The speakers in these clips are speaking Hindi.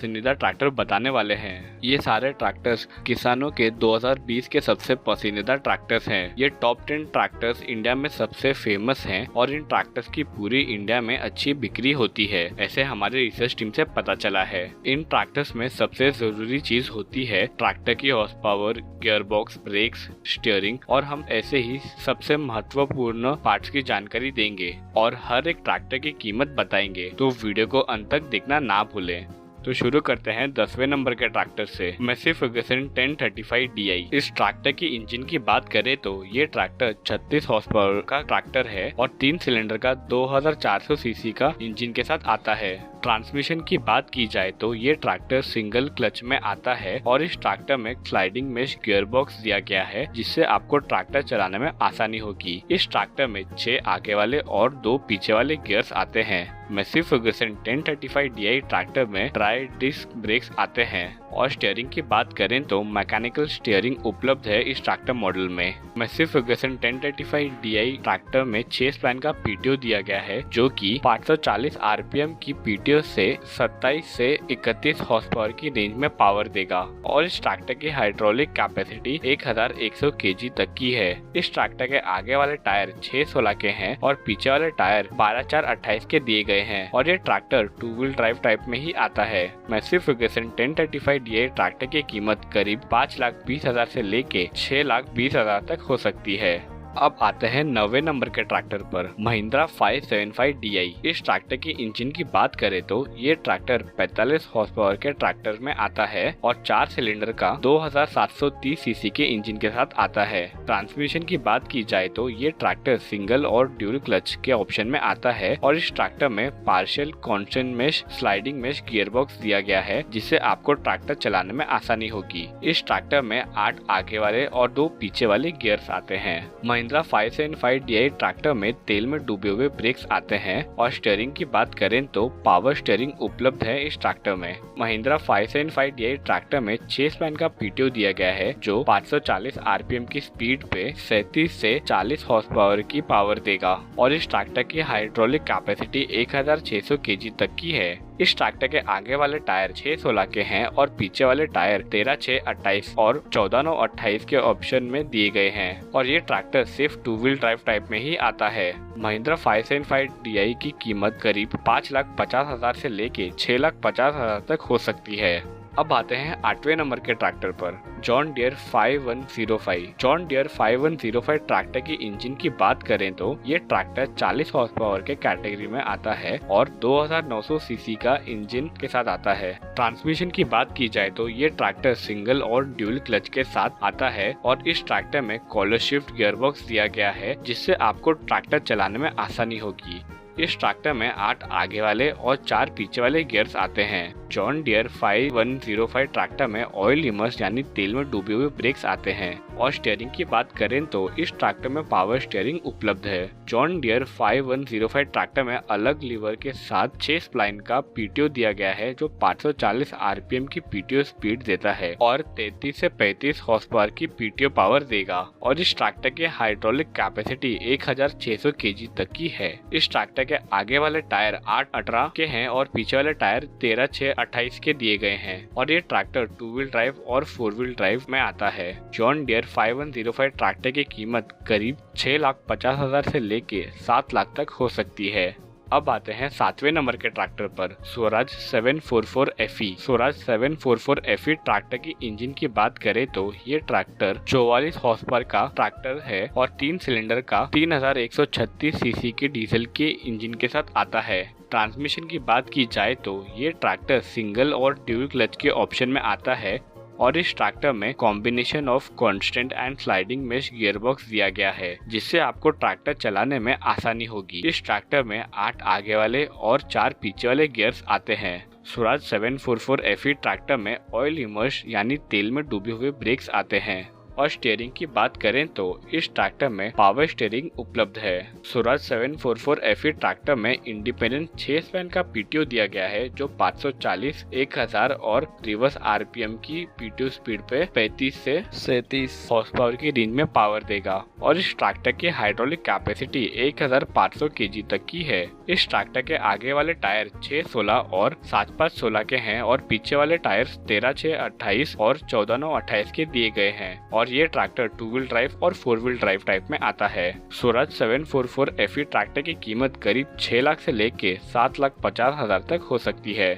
पसंदीदा ट्रैक्टर बताने वाले हैं। ये सारे ट्रैक्टर्स किसानों के 2020 के सबसे पसंदीदा ट्रैक्टर्स हैं। ये टॉप 10 ट्रैक्टर्स इंडिया में सबसे फेमस हैं और इन ट्रैक्टर्स की पूरी इंडिया में अच्छी बिक्री होती है, ऐसे हमारे रिसर्च टीम से पता चला है। इन ट्रैक्टर्स में सबसे जरूरी चीज होती है ट्रैक्टर की horse power, gear box, brakes, steering और हम ऐसे ही सबसे महत्वपूर्ण पार्ट्स की जानकारी देंगे और हर एक ट्रैक्टर की कीमत बताएंगे, तो वीडियो को अंत तक देखना ना भूलें। तो शुरू करते हैं 10वें नंबर के ट्रैक्टर से, मैसिव फर्ग्यूसन 1035 DI। इस ट्रैक्टर की इंजन की बात करें तो ये ट्रैक्टर 36 हॉर्स पावर का ट्रैक्टर है और 3 सिलेंडर का 2400 सीसी का इंजन के साथ आता है। ट्रांसमिशन की बात की जाए तो ये ट्रैक्टर सिंगल क्लच में आता है और इस ट्रैक्टर में स्लाइडिंग मेश गियर बॉक्स दिया गया है, जिससे आपको ट्रैक्टर चलाने में आसानी होगी। इस ट्रैक्टर में 6 आगे वाले और 2 पीछे वाले गियर्स आते हैं। मैसिव फर्ग्यूसन 1035 DI ट्रैक्टर में ट्राई डिस्क ब्रेक्स आते हैं और स्टीयरिंग की बात करें तो मैकेनिकल स्टीयरिंग उपलब्ध है इस ट्रैक्टर मॉडल में। मैसिव फर्ग्यूसन 1035 DI ट्रैक्टर में 6 स्पैन का PTO दिया गया है, जो कि 540 RPM की PTO से 27 से 31 हॉर्स पावर की रेंज में पावर देगा और इस ट्रैक्टर की हाइड्रोलिक कैपेसिटी 1100 kg तक की है। इस ट्रैक्टर के आगे वाले टायर 616 के हैं और पीछे वाले टायर 12/4/28 के दिए गए हैं और ये ट्रैक्टर 2 व्हील ड्राइव टाइप में ही आता है। मैसिव फर्ग्यूसन 1035 DI ट्रैक्टर की कीमत करीब 5,20,000 से लेके 6,20,000 तक हो सकती है। अब आते हैं 9वें नंबर के ट्रैक्टर पर, महिंद्रा 575 DI। इस ट्रैक्टर की इंजन की बात करें तो ये ट्रैक्टर 45 हॉर्स पावर के ट्रैक्टर में आता है और 4 सिलेंडर का 2730 सीसी के इंजन के साथ आता है। ट्रांसमिशन की बात की जाए तो ये ट्रैक्टर सिंगल और ड्यूल क्लच के ऑप्शन में आता है और इस ट्रैक्टर में partial constant mesh sliding mesh gear box दिया गया है, जिससे आपको ट्रैक्टर चलाने में आसानी होगी। इस ट्रैक्टर में 8 आगे वाले और 2 पीछे वाले गियर्स आते हैं। महिंद्रा 575 DI ट्रैक्टर में तेल में डूबे हुए ब्रेक्स आते हैं और स्टीयरिंग की बात करें तो पावर स्टीयरिंग उपलब्ध है इस ट्रैक्टर में। महिंद्रा 575 DI ट्रैक्टर में 6 स्पैन का PTO दिया गया है, जो 540 RPM की स्पीड पे 37 से 40 हॉर्स पावर की पावर देगा और इस ट्रैक्टर की हाइड्रोलिक कैपेसिटी 1600 kg तक की है। इस ट्रैक्टर के आगे वाले टायर 616 के हैं और पीछे वाले टायर 13/6/28 और 14/9/28 के ऑप्शन में दिए गए हैं और ये ट्रैक्टर सिर्फ 2 व्हील ड्राइव टाइप में ही आता है। महिंद्रा 575 DI की कीमत करीब 5,50,000 से लेके 6,50,000 तक हो सकती है। अब आते हैं 8वें नंबर के ट्रैक्टर पर, John Deere 5105। John Deere 5105 tractor की इंजन की बात करें तो ये ट्रैक्टर 40 हॉर्स पावर के कैटेगरी में आता है और 2900 सीसी का इंजन के साथ आता है। ट्रांसमिशन की बात की जाए तो ये ट्रैक्टर सिंगल और ड्यूल क्लच के साथ आता है और इस ट्रैक्टर में कॉलर शिफ्ट गियर बॉक्स दिया गया है, जिससे आपको ट्रैक्टर चलाने में आसानी होगी। इस ट्रैक्टर में 8 आगे वाले और 4 पीछे वाले गियर्स आते हैं। जॉन डियर 5105 ट्रैक्टर में ऑयल इमर्स यानी तेल में डूबे हुए ब्रेक्स आते हैं और स्टीयरिंग की बात करें तो इस ट्रैक्टर में पावर स्टीयरिंग उपलब्ध है। जॉन डियर 5105 ट्रैक्टर में अलग लीवर के साथ 6 स्प्लाइन का PTO दिया गया है, जो 540 RPM की PTO स्पीड देता है और 33 से 35 हॉर्स पावर की PTO पावर देगा और इस ट्रैक्टर की हाइड्रोलिक कैपेसिटी 1600 kg तक की है। इस ट्रैक्टर के आगे वाले टायर 8/18 के हैं और पीछे वाले टायर 13/6/28 के दिए गए हैं और ये ट्रैक्टर 2 व्हील ड्राइव और 4 व्हील ड्राइव में आता है। जॉन डियर 5105 ट्रैक्टर की कीमत करीब 6,50,000 से लेके 7 लाख तक हो सकती है। अब आते हैं 7वें नंबर के ट्रैक्टर पर, Swaraj 744 FE। Swaraj 744 FE tractor की इंजन की बात करें तो ये ट्रैक्टर 44 हॉर्स पावर का ट्रैक्टर है और 3 सिलेंडर का 3136 सीसी के डीजल के इंजन के साथ आता है। ट्रांसमिशन की बात की जाए तो ये ट्रैक्टर सिंगल और ड्यूल क्लच के ऑप्शन में आता है और इस ट्रैक्टर में combination of constant and sliding mesh gear box दिया गया है, जिससे आपको ट्रैक्टर चलाने में आसानी होगी। इस ट्रैक्टर में 8 आगे वाले और 4 पीछे वाले गियर्स आते हैं। स्वराज 744 FE ट्रैक्टर में ऑयल इमर्स यानी तेल में डूबे हुए ब्रेक्स आते हैं और स्टीयरिंग की बात करें तो इस ट्रैक्टर में पावर स्टीयरिंग उपलब्ध है। स्वराज 744 FE ट्रैक्टर में इंडिपेंडेंट 6 स्पैन का पीटीओ दिया गया है जो 540, 1000 और रिवर्स आरपीएम की पीटीओ स्पीड पे 35 से 37 हॉर्स पावर की रेंज में पावर देगा और इस ट्रैक्टर की हाइड्रोलिक कैपेसिटी 1500 केजी तक की है। इस ट्रैक्टर के आगे वाले टायर 616 और 7516 के हैं और पीछे वाले टायर 13628 और 14928 के दिए गए हैं और ये ट्रैक्टर 2 व्हील ड्राइव और 4 व्हील ड्राइव टाइप में आता है। स्वराज 744 FE ट्रैक्टर की कीमत करीब 6 लाख से लेके 7,50,000 तक हो सकती है।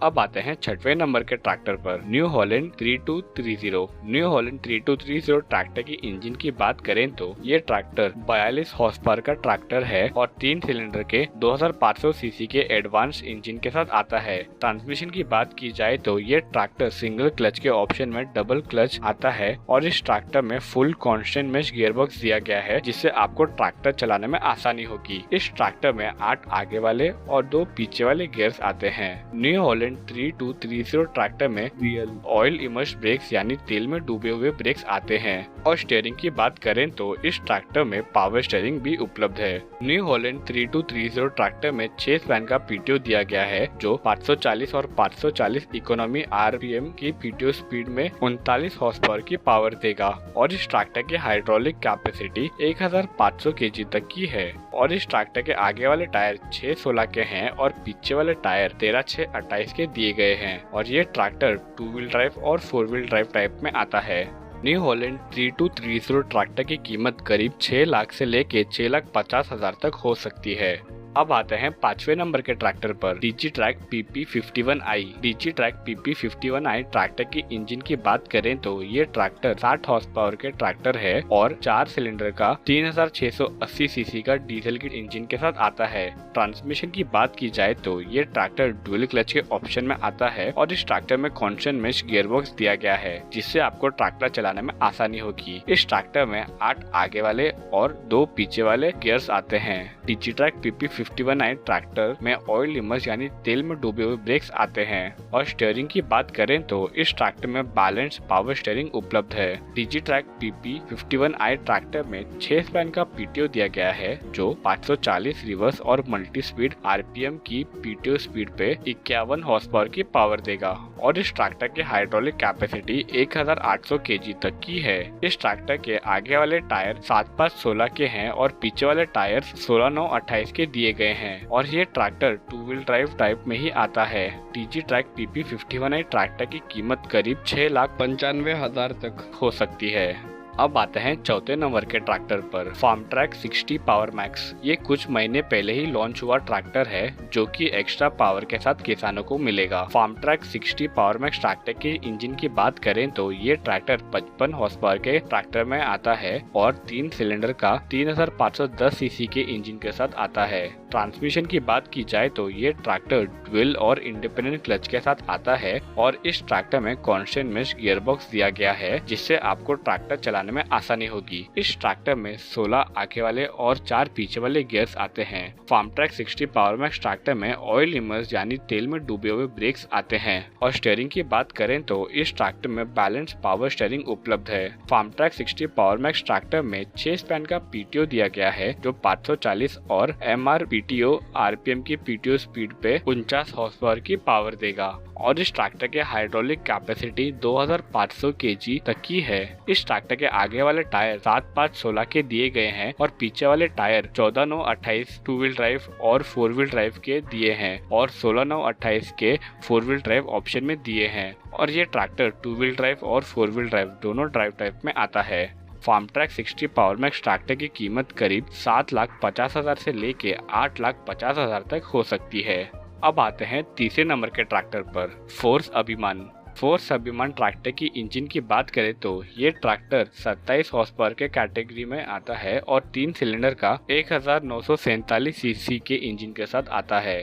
अब आते हैं 6वें नंबर के ट्रैक्टर पर, new Holland 3230। New Holland 3230 tractor की इंजन की बात करें तो ये ट्रैक्टर 42 हॉर्स पावर का ट्रैक्टर है और 3 सिलेंडर के 2500 सीसी के एडवांस इंजन के साथ आता है। ट्रांसमिशन की बात की जाए तो ये ट्रैक्टर सिंगल क्लच के ऑप्शन में डबल क्लच आता है और इस ट्रैक्टर में फुल कांस्टेंट मेश गियरबॉक्स दिया गया है जिससे आपको ट्रैक्टर चलाने में आसानी होगी। इस ट्रैक्टर में 8 आगे वाले और 2 पीछे वाले गियर्स आते हैं। न्यू हॉलैंड 3230 ट्रैक्टर में रियल ऑयल इमर्स ब्रेक्स यानी तेल में डूबे हुए ब्रेक्स आते हैं और स्टीयरिंग की बात करें तो इस ट्रैक्टर में पावर स्टीयरिंग भी उपलब्ध है। न्यू हॉलैंड 3230 ट्रैक्टर में 6 स्पैन का पीटीओ दिया गया है जो 540 और 540 इकोनॉमी आरपीएम की पीटीओ स्पीड में 39 हॉर्स पावर की पावर देगा और इस ट्रैक्टर की हाइड्रोलिक कैपेसिटी 1500 केजी तक की है और इस ट्रैक्टर के आगे वाले टायर 616 के हैं और पीछे वाले टायर 13628 के दिए गए हैं और ये ट्रैक्टर 2 व्हील ड्राइव और 4 व्हील ड्राइव टाइप में आता है। न्यू हॉलैंड 3230 ट्रैक्टर की कीमत करीब 6 लाख से लेके 6,50,000 तक हो सकती है। अब आते हैं 5वें नंबर के ट्रैक्टर पर, डिजीट्रैक PP51i। डिजीट्रैक PP51i ट्रैक्टर की इंजन की बात करें तो ये ट्रैक्टर 60 हॉर्स पावर के ट्रैक्टर है और 4 सिलेंडर का 3680 सीसी का डीजल की इंजन के साथ आता है। ट्रांसमिशन की बात की जाए तो ये ट्रैक्टर डुअल क्लच के ऑप्शन में आता है और इस ट्रैक्टर में कांस्टेंट मेश गियरबॉक्स दिया गया है जिससे आपको ट्रैक्टर चलाने में आसानी होगी। इस ट्रैक्टर में 8 आगे वाले और 2 पीछे वाले गियर्स आते हैं। डिजीट्रैक PP51i ट्रैक्टर में ऑयल इमर्स यानी तेल में डूबे हुए ब्रेक्स आते हैं और स्टीयरिंग की बात करें तो इस ट्रैक्टर में बैलेंस पावर स्टीयरिंग उपलब्ध है। डिजीट्रैक PP51i ट्रैक्टर में 6 स्पैन का पीटीओ दिया गया है जो 540 रिवर्स और मल्टी स्पीड आरपीएम की पीटीओ स्पीड पे 51 हॉर्स पावर की पावर देगा और इस ट्रैक्टर की हाइड्रोलिक कैपेसिटी 1800 केजी तक की है। इस ट्रैक्टर के आगे वाले टायर 7516 के हैं और पीछे वाले टायर 16928 के दिए गए हैं और ये ट्रैक्टर 2 व्हील ड्राइव टाइप में ही आता है। डिजीट्रैक PP51i ट्रैक्टर की कीमत करीब 6,95,000 तक हो सकती है। अब आते हैं 4थे नंबर के ट्रैक्टर पर, फार्मट्रैक 60 पावर मैक्स। ये कुछ महीने पहले ही लॉन्च हुआ ट्रैक्टर है जो कि एक्स्ट्रा पावर के साथ किसानों को मिलेगा। फार्मट्रैक 60 पावर मैक्स ट्रैक्टर के इंजन की बात करें तो ये ट्रैक्टर 55 हॉर्स पावर के ट्रैक्टर में आता है और 3 सिलेंडर का 3510 सीसी के इंजन के साथ आता है। ट्रांसमिशन की बात की जाए तो ये ट्रैक्टर डुअल और इंडिपेंडेंट क्लच के साथ आता है और इस ट्रैक्टर में कांस्टेंट मेश गियरबॉक्स दिया गया है जिससे आपको ट्रैक्टर चलाने में आसानी होगी। इस ट्रैक्टर में 16 आगे वाले और 4 पीछे वाले गियर्स आते हैं। फार्मट्रैक 60 पावर मैक्स ट्रैक्टर में ऑयल इमर्स यानी तेल में डूबे हुए ब्रेक्स आते हैं और स्टीयरिंग की बात करें तो इस ट्रैक्टर में बैलेंस पावर स्टीयरिंग उपलब्ध है। फार्मट्रैक 60 पावर मैक्स ट्रैक्टर में 6 स्पैन का पीटीओ दिया गया है जो 540 और MRPTO आरपीएम की पीटीओ स्पीड पे 49 हॉर्स पावर की पावर देगा और इस ट्रैक्टर के हाइड्रोलिक कैपेसिटी 2500 केजी तक की है। इस ट्रैक्टर के आगे वाले टायर 7516 के दिए गए हैं और पीछे वाले टायर 14928 2 व्हील ड्राइव और 4 व्हील ड्राइव के दिए हैं और 16928 के 4 व्हील ड्राइव ऑप्शन में दिए हैं और ये ट्रैक्टर 2 व्हील ड्राइव और 4 व्हील ड्राइव दोनों ड्राइव टाइप में आता है। फार्मट्रैक 60 पावर मैक्स ट्रैक्टर की कीमत करीब 7,50,000 से लेके 8,50,000 तक हो सकती है। अब आते हैं तीसरे नंबर के ट्रैक्टर पर, फोर्स अभिमान। फोर्स अभिमान ट्रैक्टर की इंजन की बात करें तो ये ट्रैक्टर 27 हॉर्स पावर के कैटेगरी में आता है और 3 सिलेंडर का 1947 सीसी के इंजन के साथ आता है।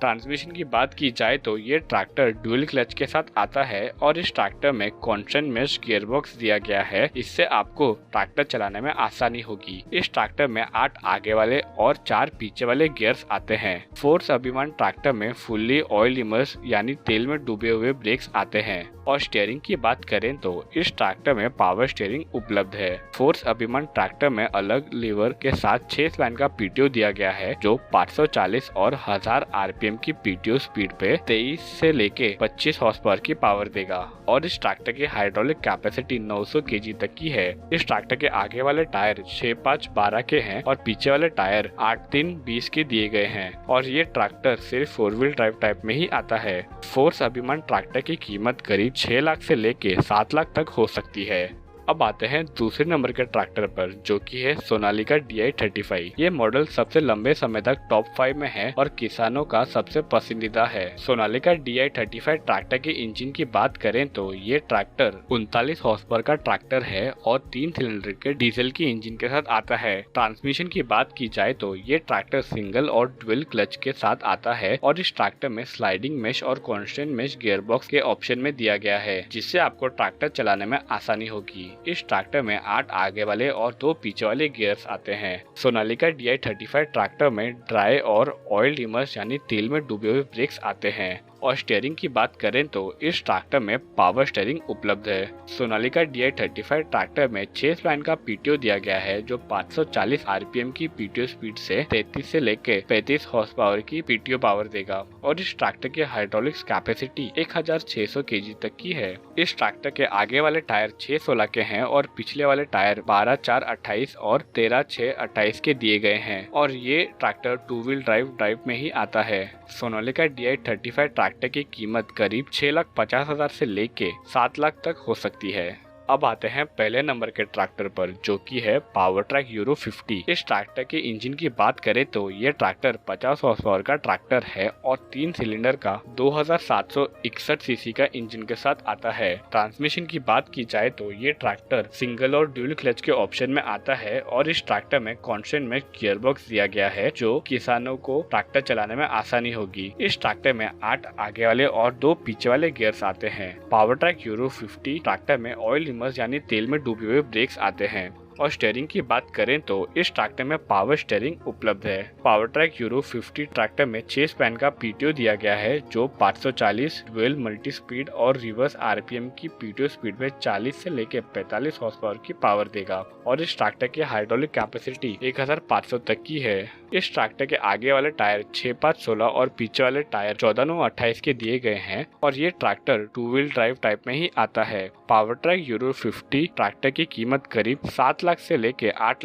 ट्रांसमिशन की बात की जाए तो ये ट्रैक्टर डुअल क्लच के साथ आता है और इस ट्रैक्टर में कांस्टेंट मेश गियरबॉक्स दिया गया है। इससे आपको ट्रैक्टर चलाने में आसानी होगी। इस ट्रैक्टर में 8 आगे वाले और 4 पीछे वाले गियर्स आते हैं। फोर्स अभिमान ट्रैक्टर में फुल्ली ऑयल इमर्स यानी तेल में डूबे हुए ब्रेक्स आते हैं। और स्टीयरिंग की बात करें तो इस ट्रैक्टर में पावर स्टीयरिंग उपलब्ध है। फोर्स अभिमान ट्रैक्टर में अलग लीवर के साथ 6 स्पैन का पीटीओ दिया गया है जो 540 और 1000 आरपीएम की पीटीओ स्पीड पे 23 से लेके 25 हॉर्स पावर की पावर देगा। और इस ट्रैक्टर की हाइड्रोलिक कैपेसिटी 900 केजी तक की है। इस ट्रैक्टर के आगे वाले टायर 6-5-12 के हैं और पीछे वाले टायर 8-3-20 के दिए गए हैं। और ये ट्रैक्टर सिर्फ 4 व्हील ड्राइव टाइप में ही आता है। फोर्स अभिमान ट्रैक्टर की कीमत करीब 6 लाख से लेके 7 लाख तक हो सकती है। अब आते हैं दूसरे नंबर के ट्रैक्टर पर जो कि है सोनालिका DI-35। ये मॉडल सबसे लंबे समय तक टॉप 5 में है और किसानों का सबसे पसंदीदा है। सोनालिका DI-35 ट्रैक्टर के इंजन की बात करें तो ये ट्रैक्टर 39 हॉर्स पावर का ट्रैक्टर है और 3 सिलेंडर के डीजल की इंजन के साथ आता है। ट्रांसमिशन की बात की जाए तो ये ट्रैक्टर सिंगल और डुअल क्लच के साथ आता है और इस ट्रैक्टर में स्लाइडिंग मेश और कांस्टेंट मेश गियरबॉक्स के ऑप्शन में दिया गया है, जिससे आपको ट्रैक्टर चलाने में आसानी होगी। इस ट्रैक्टर में 8 आगे वाले और 2 पीछे वाले गियर्स आते हैं। सोनालिका DI-35 ट्रैक्टर में ड्राई और ऑयल इमर्स यानी तेल में डूबे हुए ब्रेक्स आते हैं। और स्टीयरिंग की बात करें तो इस ट्रैक्टर में पावर स्टीयरिंग उपलब्ध है। सोनालिका DI-35 ट्रैक्टर में 6 स्पैन का पीटीओ दिया गया है जो 540 आरपीएम की पीटीओ स्पीड से 33 से लेकर 35 हॉर्स पावर की पीटीओ पावर देगा। और इस ट्रैक्टर की हाइड्रोलिक्स कैपेसिटी 1600 केजी तक की है। इस ट्रैक्टर के आगे वाले टायर 6-16 के हैं और पिछले वाले टायर 12-4-28 और 13-6-28 के दिए गए हैं। और ये ट्रैक्टर 2 व्हील ड्राइव में ही आता है। सोनालिका DI-35 ट्रैक्टर की कीमत करीब 6,50,000 से लेके 7 लाख तक हो सकती है। अब आते हैं पहले नंबर के ट्रैक्टर पर जो कि है पावर ट्रैक यूरो 50। इस ट्रैक्टर के इंजन की बात करें तो ये ट्रैक्टर 50 हॉर्स पावर का ट्रैक्टर है और 3 सिलेंडर का 2761 सीसी का इंजन के साथ आता है। ट्रांसमिशन की बात की जाए तो ये ट्रैक्टर सिंगल और ड्यूल क्लच के ऑप्शन में आता है और इस ट्रैक्टर में कांस्टेंट मेश गियरबॉक्स दिया गया है जो किसानों को ट्रैक्टर चलाने में आसानी होगी। इस ट्रैक्टर में 8 आगे वाले और 2 पीछे वाले गियर्स आते हैं। पावर ट्रैक यूरो 50 ट्रैक्टर में ऑयल यानी तेल में डूबे हुए ब्रेक्स आते हैं। और स्टीयरिंग की बात करें तो इस ट्रैक्टर में पावर स्टीयरिंग उपलब्ध है। पावर ट्रैक यूरो 50 ट्रैक्टर में 6 स्पैन का पीटीओ दिया गया है जो 540 डुअल मल्टी स्पीड और रिवर्स आरपीएम की पीटीओ स्पीड में 40 से लेकर 45 हॉर्स पावर की पावर देगा। और इस ट्रैक्टर की हाइड्रोलिक कैपेसिटी 1500 तक की है। इस ट्रैक्टर के आगे वाले टायर 6-5-16 और पीछे वाले टायर 14-9-28 के दिए गए हैं और ये ट्रैक्टर 2 व्हील ड्राइव टाइप में ही आता है। पावर ट्रैक यूरो 50 ट्रैक्टर की कीमत करीब 7 लाख से लेके 8 लाख